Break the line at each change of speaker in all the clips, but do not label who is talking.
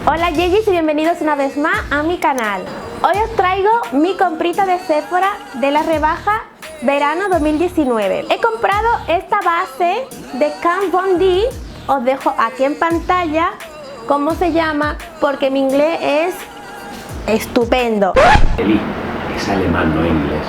Hola Yeyis y bienvenidos una vez más a mi canal. Hoy os traigo mi comprita de Sephora de la rebaja verano 2019. He comprado esta base de Kat Von D. Os dejo aquí en pantalla cómo se llama porque mi inglés es estupendo.
Eli, es alemán, no inglés.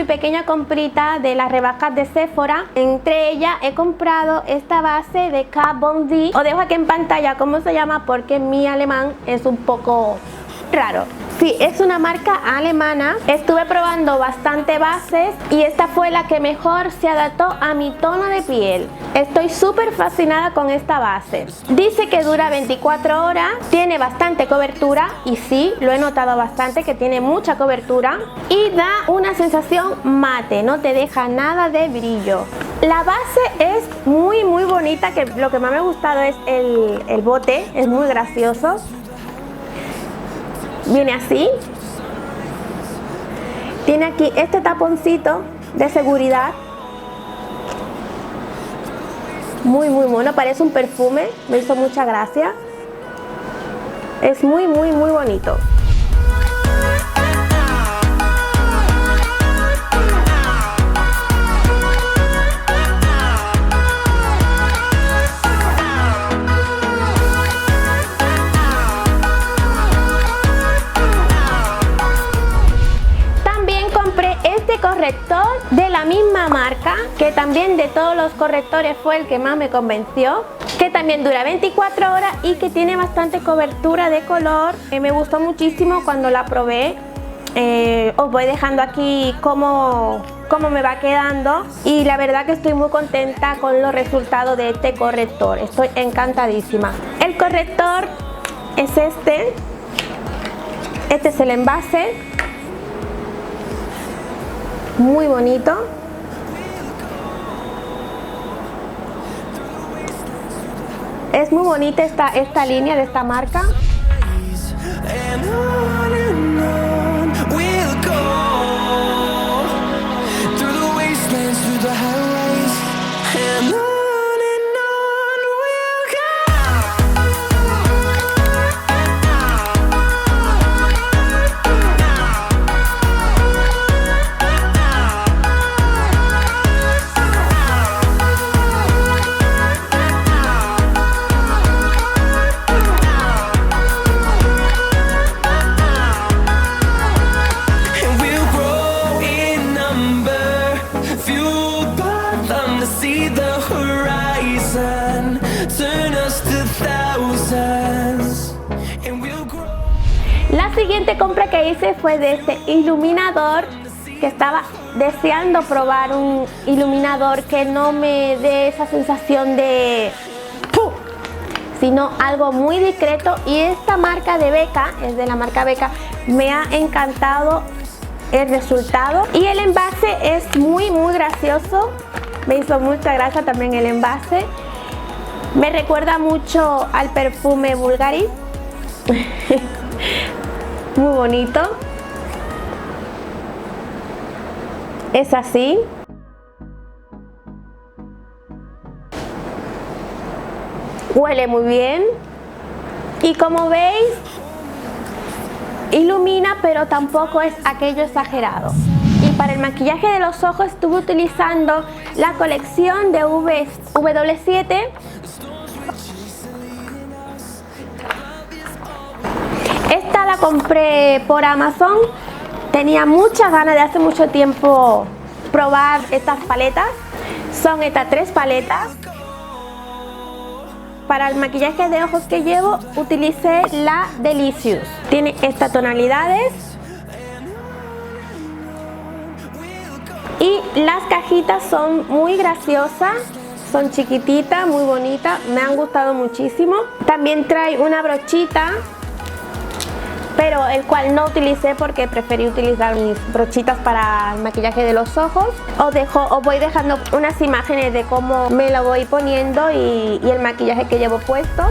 Pequeña comprita de las rebajas de Sephora. Entre ellas he comprado esta base de Kat Von D. Os dejo aquí en pantalla cómo se llama porque mi alemán es un poco raro. Sí, es una marca alemana. Estuve probando bastante bases y esta fue la que mejor se adaptó a mi tono de piel. Estoy súper fascinada con esta base. Dice que dura 24 horas, tiene bastante cobertura y sí, lo he notado bastante que tiene mucha cobertura y da una sensación mate, no te deja nada de brillo. La base es muy bonita, que lo que más me ha gustado es el bote, es muy gracioso. Viene así, tiene aquí este taponcito de seguridad, muy mono, parece un perfume, me hizo mucha gracia, es muy bonito. Corrector de la misma marca, que también de todos los correctores fue el que más me convenció, que también dura 24 horas y que tiene bastante cobertura de color. Me gustó muchísimo cuando la probé. Os voy dejando aquí cómo me va quedando y la verdad que estoy muy contenta con los resultados de este corrector. Estoy encantadísima. El corrector es este es el envase. Muy bonito. Es muy bonita esta línea de esta marca. La siguiente compra que hice fue de este iluminador, que estaba deseando probar un iluminador que no me dé esa sensación de ¡pum!, sino algo muy discreto, y esta marca de Becca, es de la marca Becca, me ha encantado el resultado y el envase es muy gracioso, me hizo mucha gracia también el envase, me recuerda mucho al perfume Bulgari. Muy bonito. Es así. Huele muy bien. Y como veis, ilumina, pero tampoco es aquello exagerado. Y para el maquillaje de los ojos estuve utilizando la colección de W7. Esta la compré por Amazon. Tenía muchas ganas de hace mucho tiempo probar estas paletas. Son estas 3 paletas. Para el maquillaje de ojos que llevo utilicé la Delicious. Tiene estas tonalidades. Y las cajitas son muy graciosas. Son chiquititas, muy bonitas. Me han gustado muchísimo. También trae una brochita, pero el cual no utilicé porque preferí utilizar mis brochitas para el maquillaje de los ojos. Os voy dejando unas imágenes de cómo me lo voy poniendo y el maquillaje que llevo puesto.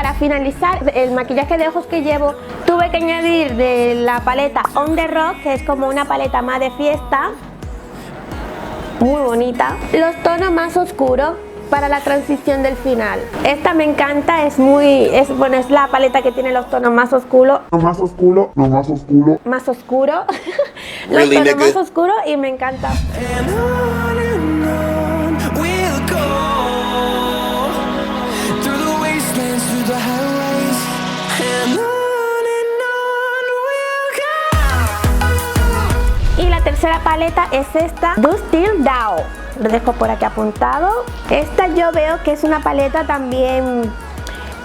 para finalizar el maquillaje de ojos que llevo, tuve que añadir de la paleta On The Rock, que es como una paleta más de fiesta, muy bonita, los tonos más oscuros para la transición del final. Esta me encanta, es la paleta que tiene los tonos más oscuros. Más oscuro. Los tonos más oscuros y me encanta. Y la tercera paleta es esta, Dust Till Dawn. Lo dejo por aquí apuntado. Esta yo veo que es una paleta también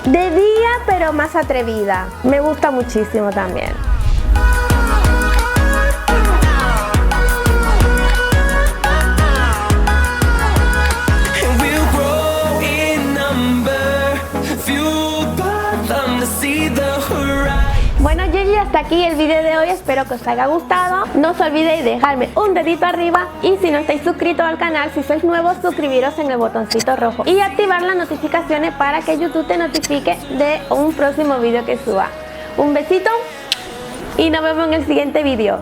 de día, pero más atrevida. Me gusta muchísimo también. Bueno, Gigi, hasta aquí el vídeo de hoy, espero que os haya gustado. No os olvidéis de dejarme un dedito arriba y si no estáis suscritos al canal, si sois nuevos, suscribiros en el botoncito rojo y activar las notificaciones para que YouTube te notifique de un próximo vídeo que suba. Un besito y nos vemos en el siguiente vídeo.